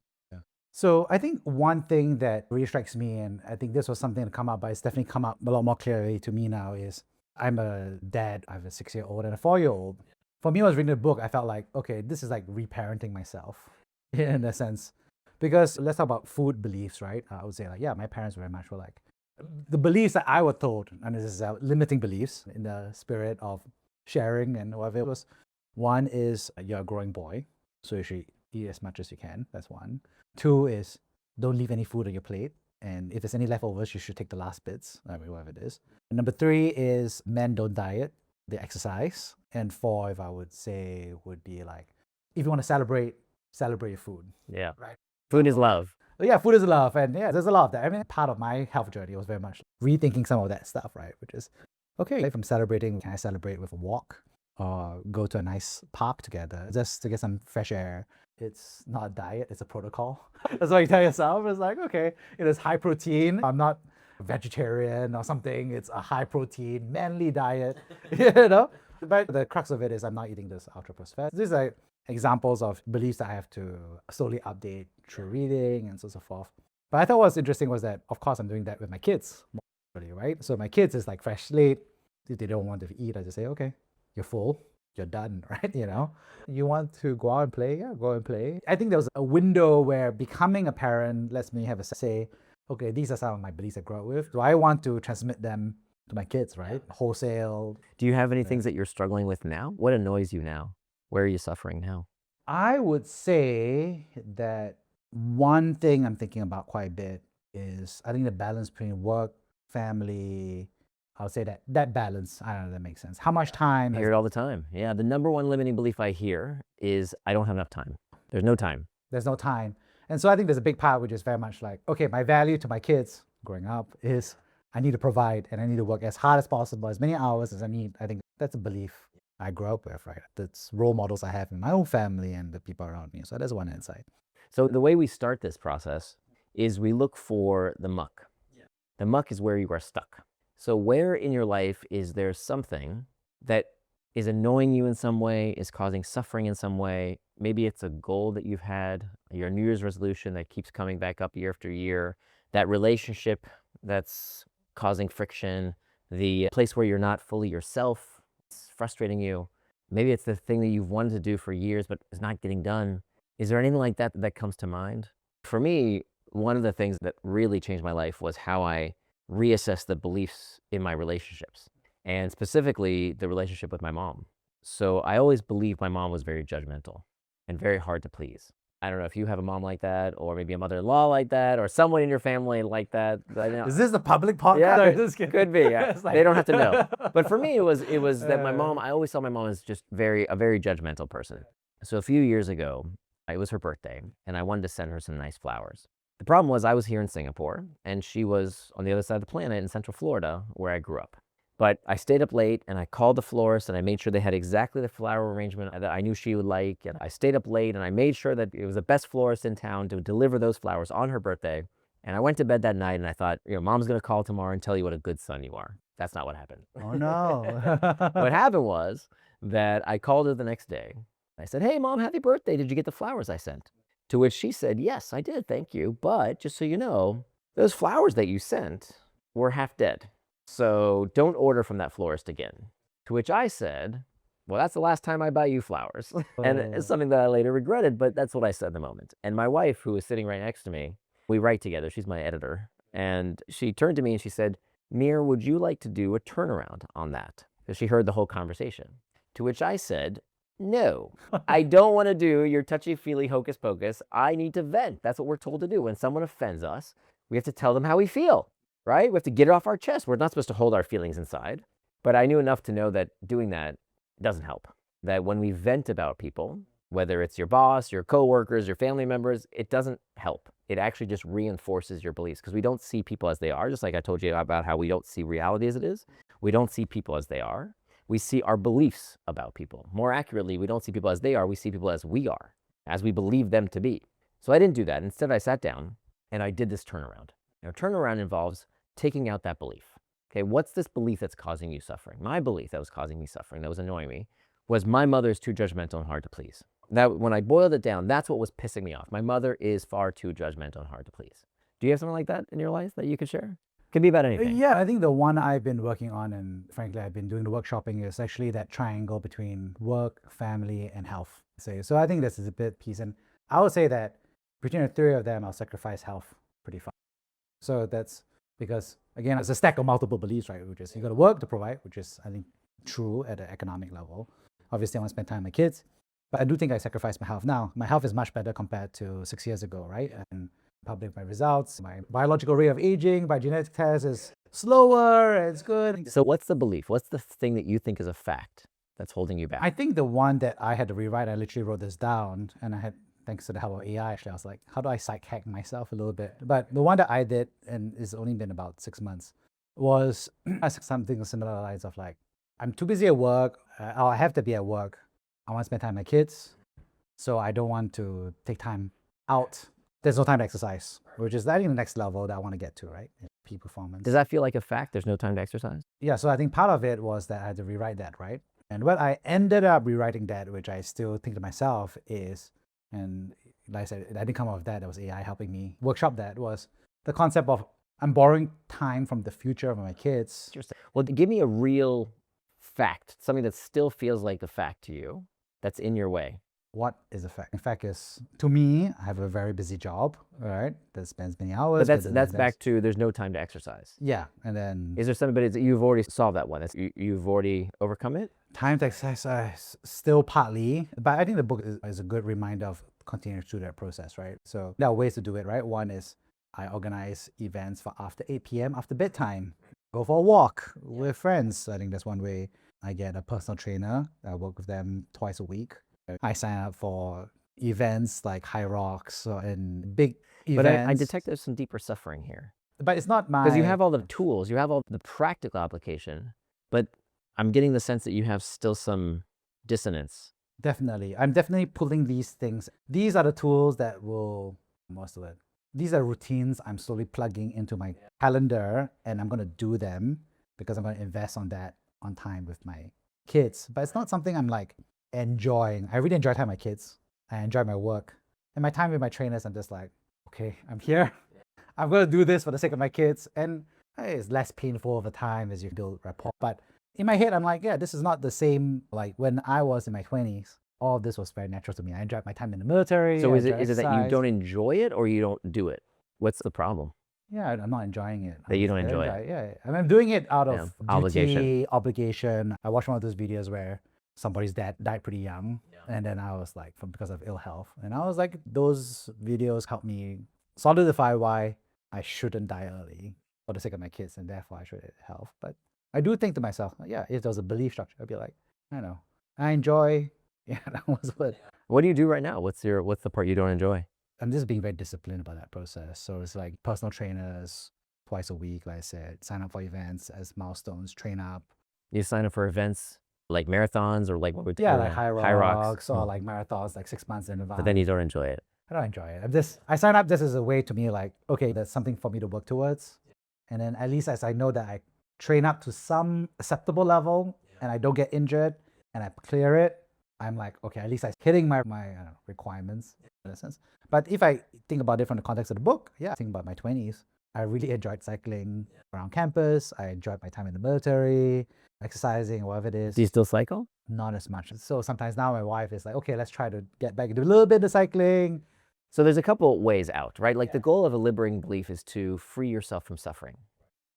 So I think one thing that really strikes me, and I think this was something to come up, but it's definitely come up a lot more clearly to me now, is I'm a dad. I have a 6-year-old and a 4-year-old. For me, when I was reading the book, I felt like, okay, this is like reparenting myself in a sense. Because let's talk about food beliefs, right? I would say like, yeah, my parents very much were like, the beliefs that I was told, and this is limiting beliefs in the spirit of sharing and whatever it was. One is you're a growing boy, so you should eat as much as you can. That's one. 2 is don't leave any food on your plate. And if there's any leftovers, you should take the last bits, I mean, whatever it is. And number 3 is men don't diet, they exercise. And 4, if I would say, would be like, if you want to celebrate your food. Yeah. Right. Food is love. Yeah, food is love. And yeah, there's a lot of that. I mean, part of my health journey was very much rethinking some of that stuff, right? Which is, okay, if I'm celebrating, can I celebrate with a walk or go to a nice park together just to get some fresh air? It's not a diet, it's a protocol. That's what you tell yourself. It's like, okay, it is high protein. I'm not vegetarian or something. It's a high protein, manly diet, you know? But the crux of it is I'm not eating this ultra processed fat. These are examples of beliefs that I have to slowly update through reading and so forth. But I thought what was interesting was that, of course, I'm doing that with my kids, right? So my kids is like fresh slate. If they don't want to eat, I just say, okay, you're full, you're done, right? You know, you want to go out and play? Yeah, go and play. I think there was a window where becoming a parent lets me have a say, okay, these are some of my beliefs I grew up with. Do I want to transmit them to my kids, right? Wholesale. Do you have any things that you're struggling with now? What annoys you now? Where are you suffering now? I would say that one thing I'm thinking about quite a bit is I think the balance between work, family, I would say that balance, I don't know if that makes sense. How much time? I hear it all the time. Yeah, the number one limiting belief I hear is I don't have enough time. There's no time. There's no time. And so I think there's a big part which is very much like, okay, my value to my kids growing up is I need to provide and I need to work as hard as possible, as many hours as I need. I think that's a belief I grew up with, right? That's role models I have in my own family and the people around me. So that's one insight. So the way we start this process is we look for the muck. Yeah. The muck is where you are stuck. So where in your life is there something that is annoying you in some way, is causing suffering in some way? Maybe it's a goal that you've had, your New Year's resolution that keeps coming back up year after year, that relationship that's causing friction, the place where you're not fully yourself, it's frustrating you. Maybe it's the thing that you've wanted to do for years but is not getting done. Is there anything like that that comes to mind? For me, one of the things that really changed my life was how I reassessed the beliefs in my relationships, and specifically the relationship with my mom. So I always believed my mom was very judgmental and very hard to please. I don't know if you have a mom like that, or maybe a mother-in-law like that, or someone in your family like that. Is this the public podcast? Yeah, Or just kidding? could be. Yeah. It's like- They don't have to know. But for me, it was that my mom. I always saw my mom as just a very judgmental person. So a few years ago, it was her birthday, and I wanted to send her some nice flowers. The problem was I was here in Singapore, and she was on the other side of the planet in Central Florida, where I grew up. But I stayed up late, and I called the florist, and I made sure they had exactly the flower arrangement that I knew she would like. And I stayed up late, and I made sure that it was the best florist in town to deliver those flowers on her birthday. And I went to bed that night, and I thought, Mom's going to call tomorrow and tell you what a good son you are. That's not what happened. Oh, no. What happened was that I called her the next day. I said, "Hey, Mom, happy birthday. Did you get the flowers I sent?" To which she said, "Yes, I did. Thank you. But just so you know, those flowers that you sent were half dead. So don't order from that florist again." To which I said, "Well, that's the last time I buy you flowers." And it's something that I later regretted, but that's what I said in the moment. And my wife, who was sitting right next to me, we write together. She's my editor. And she turned to me and she said, "Nir, would you like to do a turnaround on that?" Because she heard the whole conversation. To which I said, "No, I don't want to do your touchy-feely hocus pocus. I need to vent. That's what we're told to do. When someone offends us, we have to tell them how we feel, right? We have to get it off our chest. We're not supposed to hold our feelings inside." But I knew enough to know that doing that doesn't help. That when we vent about people, whether it's your boss, your coworkers, your family members, it doesn't help. It actually just reinforces your beliefs because we don't see people as they are. Just like I told you about how we don't see reality as it is. We don't see people as they are. We see our beliefs about people. More accurately, we don't see people as they are. We see people as we are, as we believe them to be. So I didn't do that. Instead, I sat down and I did this turnaround. Now, turnaround involves taking out that belief. Okay, what's this belief that's causing you suffering? My belief that was causing me suffering, that was annoying me, was my mother is too judgmental and hard to please. That when I boiled it down, that's what was pissing me off. My mother is far too judgmental and hard to please. Do you have something like that in your life that you could share? Can be about anything. Yeah, I think the one I've been working on, and frankly, I've been doing the workshopping, is actually that triangle between work, family, and health. So I think this is a bit piece. And I would say that between the three of them, I'll sacrifice health pretty far. So that's because, again, it's a stack of multiple beliefs, right? Which is you got to work to provide, which is, I think, true at the economic level. Obviously, I want to spend time with my kids, but I do think I sacrifice my health. Now, my health is much better compared to 6 years ago, right? And public my results, my biological rate of aging by genetic test is slower, it's good. So what's the belief? What's the thing that you think is a fact that's holding you back? I think the one that I had to rewrite, I literally wrote this down, and I had, thanks to the help of AI, actually, I was like, how do I psych hack myself a little bit? But the one that I did, and it's only been about 6 months, was something similar to the lines of like, I'm too busy at work, I have to be at work, I want to spend time with my kids, so I don't want to take time out. There's no time to exercise, which is I think the next level that I want to get to, right? Peak performance. Does that feel like a fact? There's no time to exercise? Yeah, so I think part of it was that I had to rewrite that, right? And what I ended up rewriting that, which I still think to myself is, and like I said, I didn't come up with that, that was AI helping me workshop that, was the concept of I'm borrowing time from the future of my kids. Interesting. Well, give me a real fact, something that still feels like the fact to you, that's in your way. What is the fact? The fact is, to me, I have a very busy job, right? That spends many hours. But that's back to there's no time to exercise. Yeah, and then is there something? But you've already solved that one. You've already overcome it. Time to exercise still partly, but I think the book is a good reminder of continuing through that process, right? So there are ways to do it, right? One is I organize events for after 8 p.m. after bedtime. Go for a walk with friends. I think that's one way. I get a personal trainer. I work with them twice a week. I sign up for events like High Rocks and big events. But I detect there's some deeper suffering here. But it's not my... Because you have all the tools, you have all the practical application, but I'm getting the sense that you have still some dissonance. Definitely. I'm definitely pulling these things. These are the tools that will... Most of it. These are routines I'm slowly plugging into my calendar, and I'm going to do them because I'm going to invest on that on time with my kids. But it's not something I'm like enjoying. I really enjoy time with my kids. I enjoy my work. And my time with my trainers, I'm just like, okay, I'm here. I'm going to do this for the sake of my kids. And hey, it's less painful over time as you build rapport. But in my head, I'm like, yeah, this is not the same like when I was in my 20s. All of this was very natural to me. I enjoyed my time in the military. So is it that you don't enjoy it or you don't do it? What's the problem? Yeah, I'm not enjoying it. That you don't enjoy it? Yeah, I mean, I'm doing it out of obligation. obligation. I watched one of those videos where somebody's dad died pretty young, And then I was like, because of ill health. And I was like, those videos helped me solidify why I shouldn't die early for the sake of my kids, and therefore I should have health. But I do think to myself, yeah, if there was a belief structure, I'd be like, I know, I enjoy. Yeah, that was what. What do you do right now? What's the part you don't enjoy? I'm just being very disciplined about that process. So it's like personal trainers twice a week, like I said, sign up for events as milestones, train up. You sign up for events like marathons or like what would Yeah, like high high rocks rocks or like marathons, like 6 months in advance. But then you don't enjoy it. I don't enjoy it. I sign up just as a way to me, like, okay, there's something for me to work towards. And then at least as I know that I train up to some acceptable level and I don't get injured and I clear it, I'm like, okay, at least I'm hitting my requirements in a sense. But if I think about it from the context of the book, yeah, I think about my 20s. I really enjoyed cycling around campus. I enjoyed my time in the military, exercising, whatever it is. Do you still cycle? Not as much. So sometimes now my wife is like, okay, let's try to get back into a little bit of cycling. So there's a couple ways out, right? Like the goal of a liberating belief is to free yourself from suffering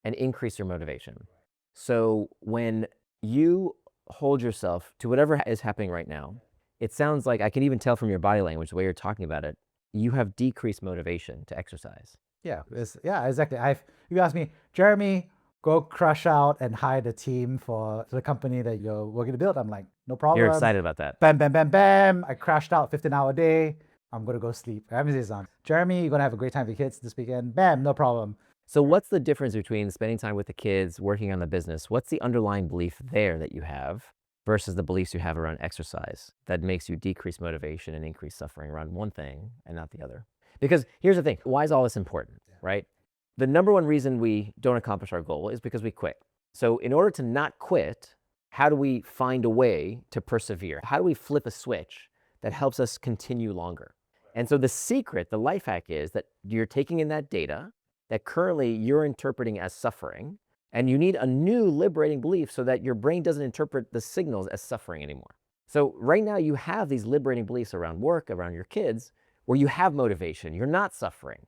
and increase your motivation. So when you hold yourself to whatever is happening right now, it sounds like, I can even tell from your body language, the way you're talking about it, you have decreased motivation to exercise. Yeah, exactly. You asked me, Jeremy, go crush out and hire the team for the company that you're working to build. I'm like, no problem. You're excited about that. Bam, bam, bam, bam. I crashed out 15-hour day. I'm going to go sleep. I haven't seen this on. Jeremy, you're going to have a great time with your kids this weekend. Bam, no problem. So what's the difference between spending time with the kids, working on the business? What's the underlying belief there that you have versus the beliefs you have around exercise that makes you decrease motivation and increase suffering around one thing and not the other? Because here's the thing, why is all this important, right? The number one reason we don't accomplish our goal is because we quit. So in order to not quit, how do we find a way to persevere? How do we flip a switch that helps us continue longer? And so the secret, the life hack is that you're taking in that data that currently you're interpreting as suffering, and you need a new liberating belief so that your brain doesn't interpret the signals as suffering anymore. So right now you have these liberating beliefs around work, around your kids, where you have motivation, you're not suffering.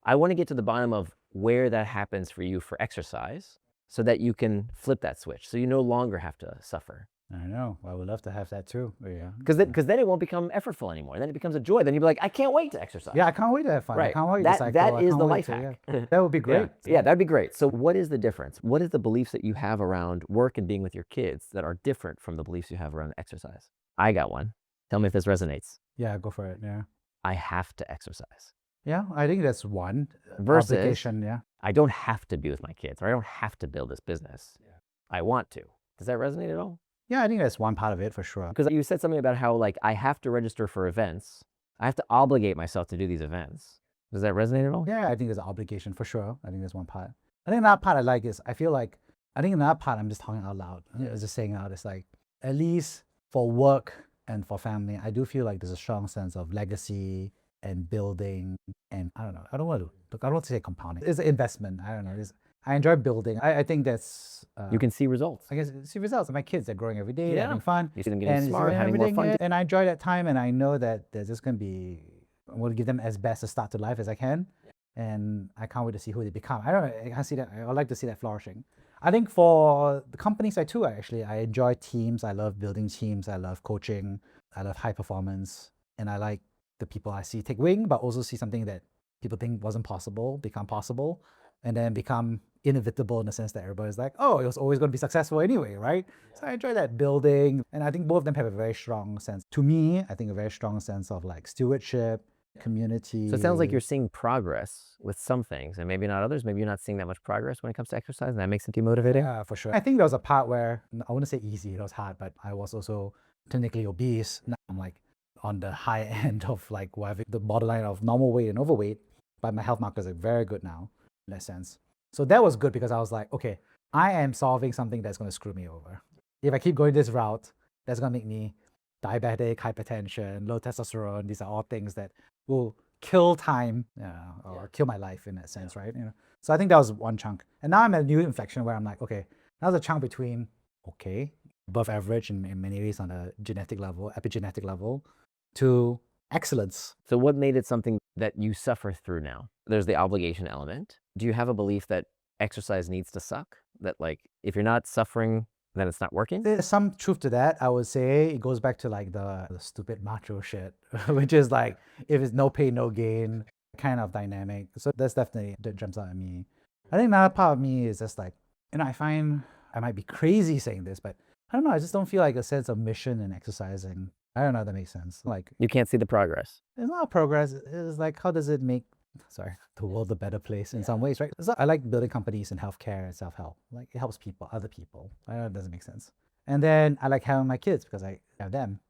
I want to get to the bottom of where that happens for you for exercise so that you can flip that switch, so you no longer have to suffer. I know. I would love to have that too. Yeah. Because then it won't become effortful anymore. Then it becomes a joy. Then you'll be like, I can't wait to exercise. Yeah, I can't wait to have fun. Right. I can't wait that, to cycle. That is the life hack. That would be great. Yeah, that'd be great. So what is the difference? What is the beliefs that you have around work and being with your kids that are different from the beliefs you have around exercise? I got one. Tell me if this resonates. Yeah, go for it. Yeah. I have to exercise. Yeah, I think that's one. Versus, obligation, yeah. I don't have to be with my kids, or I don't have to build this business. Yeah. I want to. Does that resonate at all? Yeah, I think that's one part of it for sure. Because you said something about how, like, I have to register for events. I have to obligate myself to do these events. Does that resonate at all? Yeah, I think there's an obligation for sure. I think there's one part. I think another part I like is, I think another part I'm just talking out loud. I was just saying out, it's like, at least for work and for family, I do feel like there's a strong sense of legacy and building, and I don't want to say compounding. It's an investment. I don't know. I enjoy building. I think that's... you can see results. I guess see results. My kids are growing every day, having fun. You see them getting smart, having more fun. And I enjoy that time, and I know that there's just going to be... I'm going to give them as best a start to life as I can, and I can't wait to see who they become. I can't see that. I would like to see that flourishing. I think for the company side too, I enjoy teams. I love building teams. I love coaching. I love high performance, and I like the people I see take wing, but also see something that people think wasn't possible become possible, and then become inevitable in the sense that everybody's like, oh, it was always going to be successful anyway, right? So I enjoy that building, and I think both of them have a very strong sense. To me, I think a very strong sense of like stewardship, community. So it sounds like you're seeing progress with some things, and maybe not others. Maybe you're not seeing that much progress when it comes to exercise, and that makes it demotivating. Yeah, for sure. I think there was a part where, I wouldn't say easy, it was hard, but I was also clinically obese. Now I'm like on the high end of like whatever, the borderline of normal weight and overweight, but my health markers are very good now in that sense. So that was good because I was like, okay, I am solving something that's going to screw me over. If I keep going this route, that's going to make me diabetic, hypertension, low testosterone. These are all things that will kill time or kill my life in that sense, right? So I think that was one chunk. And now I'm at a new inflection where I'm like, okay, now's a chunk between, okay, above average in many ways on a genetic level, epigenetic level, to excellence. So what made it something that you suffer through now? There's the obligation element. Do you have a belief that exercise needs to suck? That like, if you're not suffering then it's not working? There's some truth to that. I would say it goes back to like the stupid macho shit, which is like, if it's no pain, no gain kind of dynamic. So that's definitely that jumps out at me. I think another part of me is just like, I find I might be crazy saying this, but I don't know. I just don't feel like a sense of mission in exercising. I don't know if that makes sense. Like, You can't see the progress. it's not progress. It's like, how does it make, the world a better place in some ways, right? So I like building companies in healthcare and self-help. Like, it helps people, other people. I know it doesn't make sense. And then I like having my kids because I have them.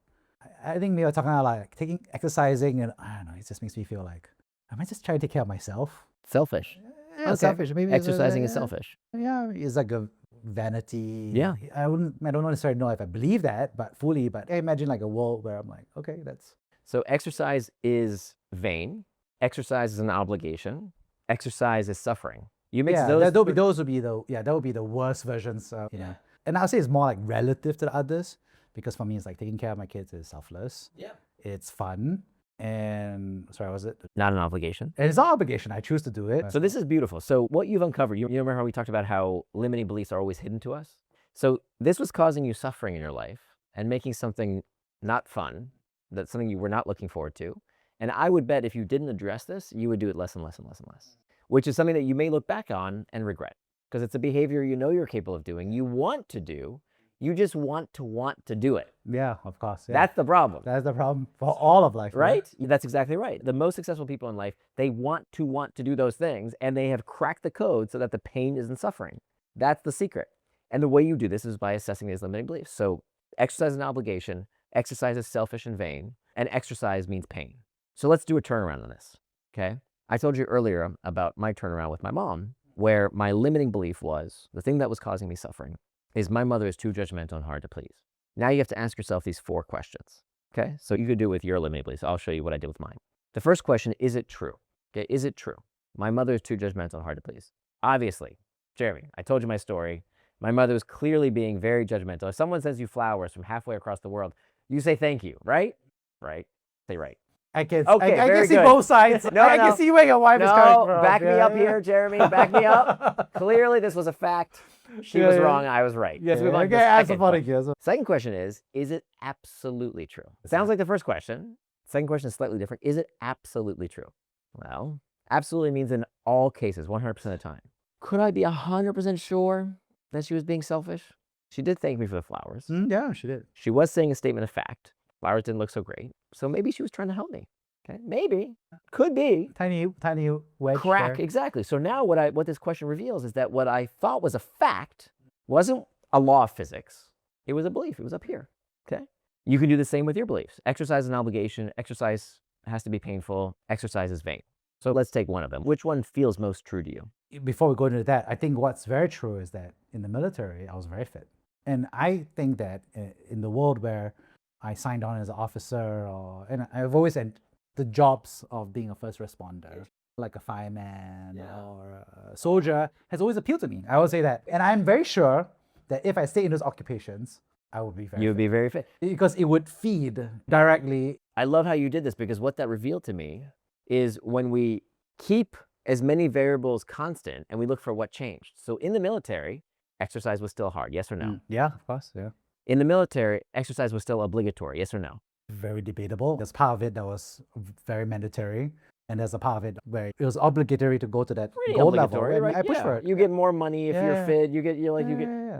I think maybe we're talking about like exercising, and I don't know, it just makes me feel like, am I just trying to take care of myself? Selfish. Yeah, Okay. selfish. Maybe it's Exercising is yeah. selfish. Yeah, it's like a vanity. Yeah. I don't necessarily know if I believe that, but fully. But I imagine like a world where I'm like, okay, that's So exercise is vain. Exercise is an obligation. Exercise is suffering. You mix those. that would be the worst versions of, And I'll say it's more like relative to the others, because for me it's like taking care of my kids is selfless. Yeah. It's fun, and was it? Not an obligation. And it's not obligation. I choose to do it. So this is beautiful. So what you've uncovered, you remember how we talked about how limiting beliefs are always hidden to us? So this was causing you suffering in your life and making something not fun, that's something you were not looking forward to. And I would bet if you didn't address this, you would do it less and less and less and less, which is something that you may look back on and regret, because it's a behavior you know you're capable of doing, you want to do, you just want to do it. Yeah, of course. Yeah. That's the problem. That's the problem for all of life. Right? That's exactly right. The most successful people in life, they want to do those things, and they have cracked the code so that the pain isn't suffering. That's the secret. And the way you do this is by assessing these limiting beliefs. So exercise is an obligation, exercise is selfish and vain, and exercise means pain. So let's do a turnaround on this, okay? I told you earlier about my turnaround with my mom, where my limiting belief was, the thing that was causing me suffering is my mother is too judgmental and hard to please. Now you have to ask yourself these 4 questions, okay? So you could do it with your limiting beliefs. I'll show you what I did with mine. The first question, is it true? Okay, is it true? My mother is too judgmental and hard to please. Obviously, Jeremy, I told you my story. My mother was clearly being very judgmental. If someone sends you flowers from halfway across the world, you say thank you, right? Right? Say right. I can, Okay, I very can see good. both sides. No, I no. can see where your wife is coming from. Back me up here, Jeremy. Back me up. Clearly, this was a fact. She was wrong. I was right. Let's move on to the second question. Second question is it absolutely true? It sounds like the first question. Second question is slightly different. Is it absolutely true? Well, absolutely means in all cases, 100% of the time. Could I be 100% sure that she was being selfish? She did thank me for the flowers. Yeah, she did. She was saying a statement of fact. Flowers didn't look so great. So maybe she was trying to help me. Okay, maybe. Could be. Tiny wedge Crack, there. exactly. So now what this question reveals is that what I thought was a fact wasn't a law of physics. It was a belief. It was up here. Okay? You can do the same with your beliefs. Exercise is an obligation. Exercise has to be painful. Exercise is vain. So let's take one of them. Which one feels most true to you? Before we go into that, I think what's very true is that in the military, I was very fit. And I think that in the world where I signed on as an officer, and I've always had the jobs of being a first responder, like a fireman or a soldier, has always appealed to me. I would say that. And I'm very sure that if I stay in those occupations, I would be very You would be very fit. Because it would feed directly. I love how you did this, because what that revealed to me is when we keep as many variables constant and we look for what changed. So in the military, exercise was still hard, yes or no? Yeah, of course, yeah. In the military, exercise was still obligatory, yes or no? Very debatable. There's part of it that was very mandatory, and there's a part of it where it was obligatory to go to that Pretty gold level. obligatory, And right? I push for it. You get more money if you're Yeah. fit. You get.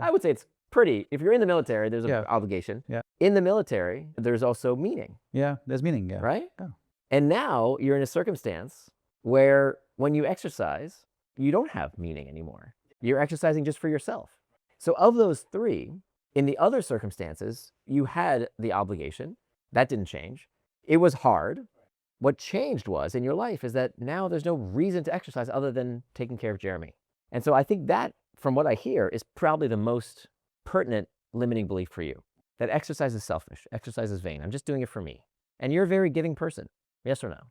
I would say it's pretty. If you're in the military, there's an Yeah. obligation. Yeah. In the military, there's also meaning, Yeah, there's meaning. Yeah. right? Yeah. And now you're in a circumstance where when you exercise, you don't have meaning anymore. You're exercising just for yourself. So of those 3, in the other circumstances, you had the obligation. That didn't change. It was hard. What changed was in your life is that now there's no reason to exercise other than taking care of Jeremy. And so I think that, from what I hear, is probably the most pertinent limiting belief for you. That exercise is selfish. Exercise is vain. I'm just doing it for me. And you're a very giving person. Yes or no?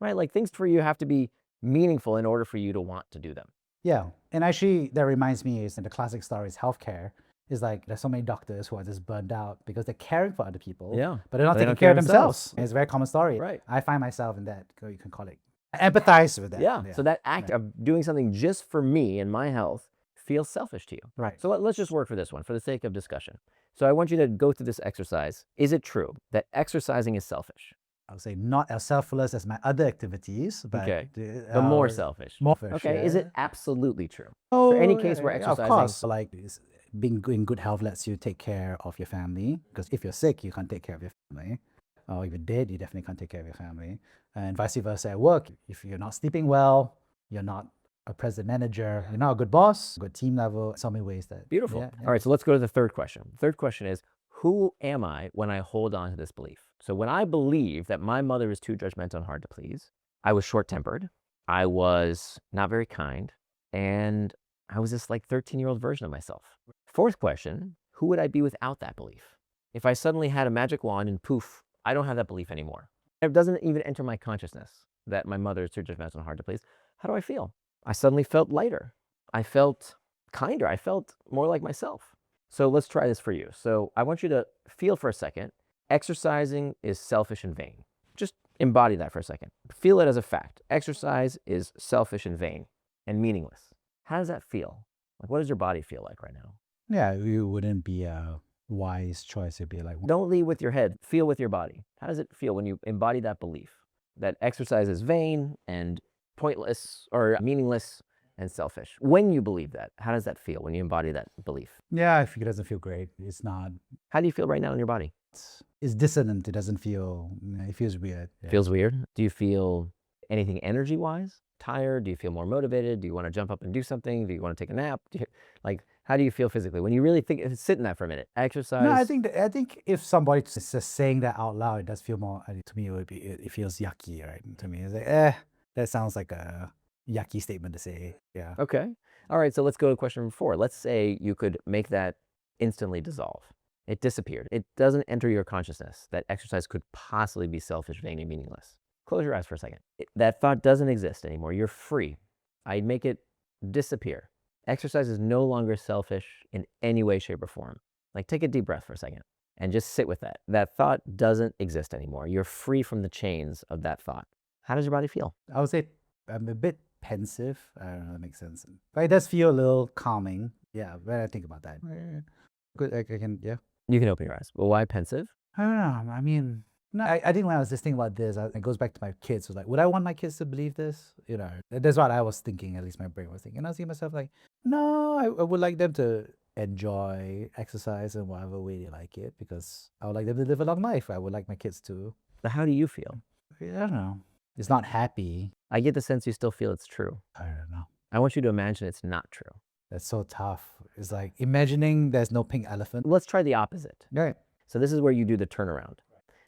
Right? Like, things for you have to be meaningful in order for you to want to do them. Yeah. And actually, that reminds me is in the classic story is healthcare. Is like there's so many doctors who are just burned out because they're caring for other people, Yeah. but they're not They taking don't care care of themselves. It's a very common story. Right. I find myself in that. You can call it. I empathize with that. Yeah. So that act of doing something just for me and my health feels selfish to you. Right. So let's just work for this one for the sake of discussion. So I want you to go through this exercise. Is it true that exercising is selfish? I would say not as selfless as my other activities, but Okay. But more uh, selfish. more selfish, Okay. Is it yeah. absolutely true? Oh, For any case where yeah, of exercising, course, like being in good health lets you take care of your family. Because if you're sick, you can't take care of your family. Or if you're dead, you definitely can't take care of your family. And vice versa at work. If you're not sleeping well, you're not a president manager, you're not a good boss, good team level. So many ways that beautiful. Yeah, yeah. All right. So let's go to the third question. The third question is, who am I when I hold on to this belief? So when I believe that my mother is too judgmental and hard to please, I was short-tempered, I was not very kind, and I was this like 13-year-old version of myself. Fourth question, who would I be without that belief? If I suddenly had a magic wand and poof, I don't have that belief anymore. It doesn't even enter my consciousness that my mother is too judgmental and hard to please. How do I feel? I suddenly felt lighter. I felt kinder. I felt more like myself. So let's try this for you. So I want you to feel for a second, exercising is selfish and vain. Just embody that for a second. Feel it as a fact. Exercise is selfish and vain and meaningless. How does that feel? Like, what does your body feel like right now? Yeah, you wouldn't be a wise choice. It'd be like, Don't lead with your head. Feel with your body. How does it feel when you embody that belief that exercise is vain and pointless or meaningless and selfish? When you believe that, how does that feel when you embody that belief? yeah, I think it doesn't feel great. It's not, How do you feel right now in your body? it's dissonant. It doesn't feel, it feels weird. Yeah. Feels weird? Do you feel anything energy-wise? Tired? Do you feel more motivated? Do you want to jump up and do something? Do you want to take a nap? How do you feel physically when you really think? Sit in that for a minute. Exercise. No, I think if somebody is just saying that out loud, it does feel more. To me, it would be. It feels yucky, right? To me, it's like, that sounds like a yucky statement to say. Yeah. Okay. All right. So let's go to question number 4. Let's say you could make that instantly dissolve. It disappeared. It doesn't enter your consciousness that exercise could possibly be selfish, vain, and meaningless. Close your eyes for a second. That thought doesn't exist anymore. You're free. I'd make it disappear. Exercise is no longer selfish in any way, shape, or form. Like, take a deep breath for a second and just sit with that. That thought doesn't exist anymore. You're free from the chains of that thought. How does your body feel? I would say I'm a bit pensive. I don't know if that makes sense, but it does feel a little calming. Yeah, when I think about that. Good. I can. Yeah. You can open your eyes. Well, why pensive? I don't know. I mean, no, I think when I was just thinking about this, it goes back to my kids. Was like, would I want my kids to believe this? That's what I was thinking. At least my brain was thinking. And I see myself like, no, I would like them to enjoy exercise in whatever way they like it, because I would like them to live a long life. I would like my kids to. But how do you feel? I don't know. It's not happy. I get the sense you still feel it's true. I don't know. I want you to imagine it's not true. That's so tough. It's like imagining there's no pink elephant. Let's try the opposite. Right. So this is where you do the turnaround.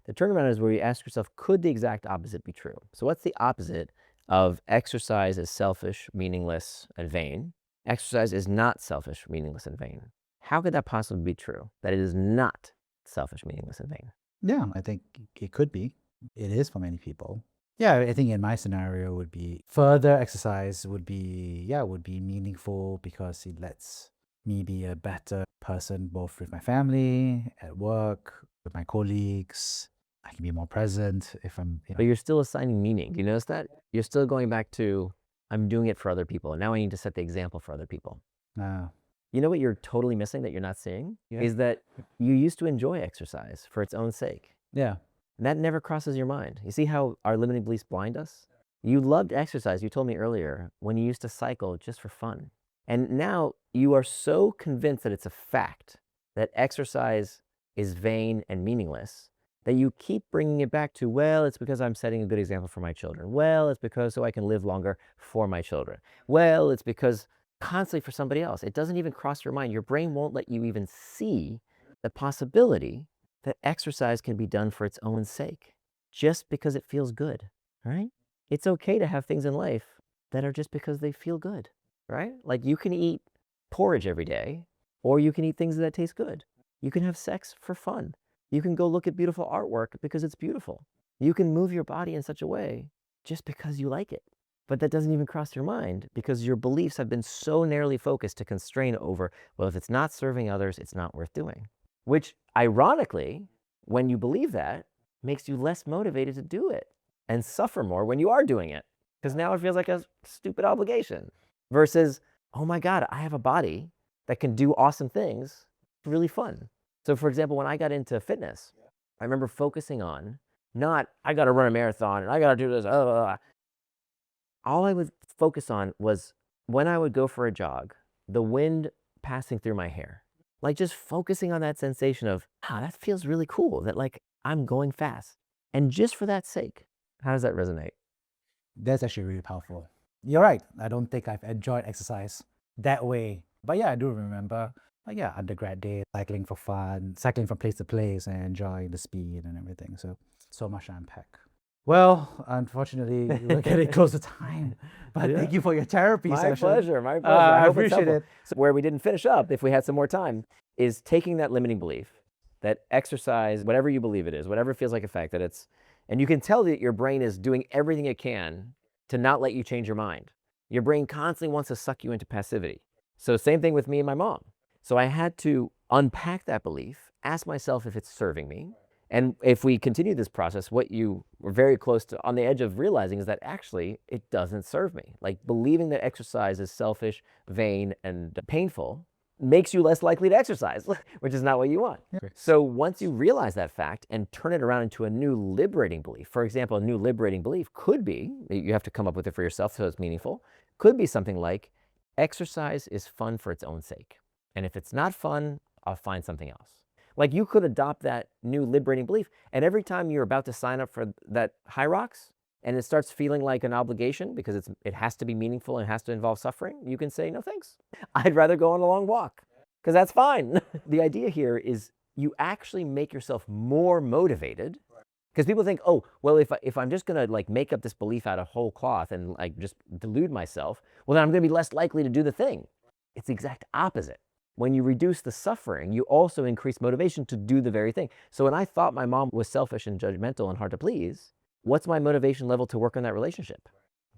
The turnaround is where you ask yourself, could the exact opposite be true? So what's the opposite of exercise is selfish, meaningless, and vain? Exercise is not selfish, meaningless, and vain. How could that possibly be true, that it is not selfish, meaningless, and vain? Yeah, I think it could be. It is for many people. Yeah, I think in my scenario would be further exercise would be meaningful because it lets me be a better person both with my family, at work, with my colleagues. I can be more present if I'm. But you're still assigning meaning. Do you notice that? You're still going back to, I'm doing it for other people, and now I need to set the example for other people. You know what you're totally missing that you're not seeing? Yeah. Is that you used to enjoy exercise for its own sake. Yeah. And that never crosses your mind. You see how our limiting beliefs blind us? You loved exercise, you told me earlier, when you used to cycle just for fun. And now you are so convinced that it's a fact that exercise is vain and meaningless that you keep bringing it back to, well, it's because I'm setting a good example for my children. Well, it's because so I can live longer for my children. Well, it's because constantly for somebody else. It doesn't even cross your mind. Your brain won't let you even see the possibility that exercise can be done for its own sake, just because it feels good, right? It's okay to have things in life that are just because they feel good, right? Like you can eat porridge every day, or you can eat things that taste good. You can have sex for fun. You can go look at beautiful artwork because it's beautiful. You can move your body in such a way just because you like it. But that doesn't even cross your mind because your beliefs have been so narrowly focused to constrain over, well, if it's not serving others, it's not worth doing. Which, ironically, when you believe that, makes you less motivated to do it and suffer more when you are doing it. Because now it feels like a stupid obligation. Versus, oh my God, I have a body that can do awesome things. It's really fun. So for example, when I got into fitness, I remember focusing on not, I got to run a marathon and I got to do this. All I would focus on was when I would go for a jog, the wind passing through my hair, like just focusing on that sensation of, that feels really cool that like I'm going fast. And just for that sake, how does that resonate? That's actually really powerful. You're right. I don't think I've enjoyed exercise that way. But yeah, I do remember, undergrad days, cycling for fun, cycling from place to place and enjoying the speed and everything. So much to unpack. Well, unfortunately, we're getting close to time. But thank you for your therapy session. My pleasure. I appreciate it. So where we didn't finish up, if we had some more time, is taking that limiting belief, that exercise, whatever you believe it is, whatever feels like a fact, that it's, and you can tell that your brain is doing everything it can to not let you change your mind. Your brain constantly wants to suck you into passivity. So same thing with me and my mom. So I had to unpack that belief, ask myself if it's serving me. And if we continue this process, what you were very close to on the edge of realizing is that actually it doesn't serve me. Like believing that exercise is selfish, vain, and painful makes you less likely to exercise, which is not what you want. Yeah. So once you realize that fact and turn it around into a new liberating belief, for example, a new liberating belief could be, you have to come up with it for yourself so it's meaningful, could be something like, exercise is fun for its own sake. And if it's not fun, I'll find something else. Like you could adopt that new liberating belief, and every time you're about to sign up for that High Rocks and it starts feeling like an obligation because it has to be meaningful and it has to involve suffering, you can say, no thanks. I'd rather go on a long walk because that's fine. The idea here is you actually make yourself more motivated, because people think, oh, well, if I'm just going to like make up this belief out of whole cloth and like just delude myself, well, then I'm going to be less likely to do the thing. It's the exact opposite. When you reduce the suffering, you also increase motivation to do the very thing. So when I thought my mom was selfish and judgmental and hard to please, what's my motivation level to work on that relationship?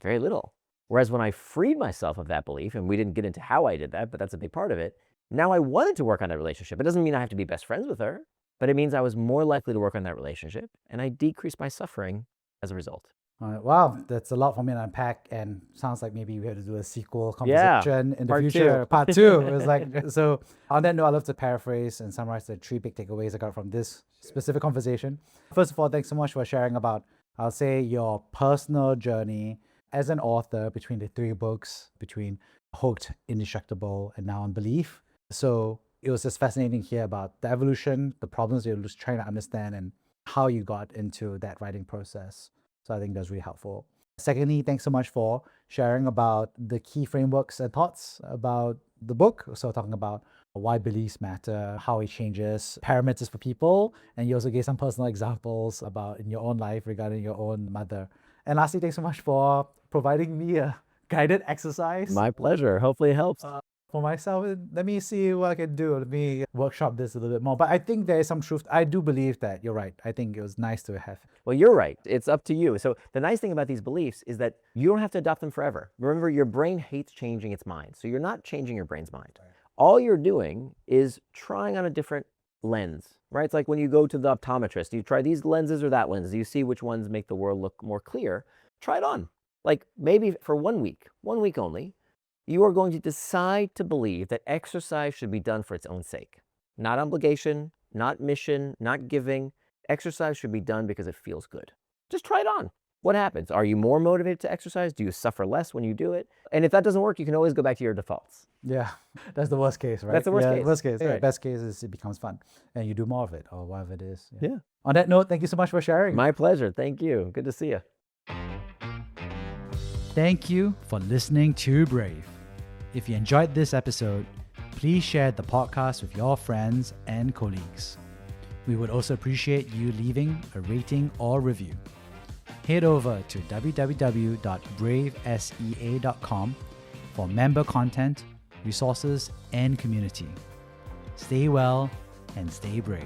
Very little. Whereas when I freed myself of that belief, and we didn't get into how I did that, but that's a big part of it, now I wanted to work on that relationship. It doesn't mean I have to be best friends with her, but it means I was more likely to work on that relationship, and I decreased my suffering as a result. Wow, that's a lot for me to unpack, and sounds like maybe we have to do a sequel conversation in the future. Part two. It was like, so on that note, I'd love to paraphrase and summarize the 3 big takeaways I got from this specific conversation. First of all, thanks so much for sharing about, I'll say, your personal journey as an author between the 3 books, between Hooked, Indistractable, and now Unbelief. So it was just fascinating to hear about the evolution, the problems you're just trying to understand, and how you got into that writing process. So I think that's really helpful. Secondly, thanks so much for sharing about the key frameworks and thoughts about the book. So talking about why beliefs matter, how it changes parameters for people. And you also gave some personal examples about in your own life regarding your own mother. And lastly, thanks so much for providing me a guided exercise. My pleasure. Hopefully it helps. For myself, let me see what I can do. Let me workshop this a little bit more. But I think there is some truth. I do believe that you're right. I think it was nice to have. Well, you're right. It's up to you. So the nice thing about these beliefs is that you don't have to adopt them forever. Remember, your brain hates changing its mind. So you're not changing your brain's mind. Right. All you're doing is trying on a different lens, right? It's like when you go to the optometrist, you try these lenses or that lens. You see which ones make the world look more clear. Try it on. Like maybe for 1 week only, you are going to decide to believe that exercise should be done for its own sake. Not obligation, not mission, not giving. Exercise should be done because it feels good. Just try it on. What happens? Are you more motivated to exercise? Do you suffer less when you do it? And if that doesn't work, you can always go back to your defaults. Yeah, that's the worst case, right? That's the worst case. Worst case. Right. Yeah. Best case is it becomes fun and you do more of it or whatever it is. Yeah. On that note, thank you so much for sharing. My pleasure. Thank you. Good to see you. Thank you for listening to Brave. If you enjoyed this episode, please share the podcast with your friends and colleagues. We would also appreciate you leaving a rating or review. Head over to www.bravesea.com for member content, resources, and community. Stay well and stay brave.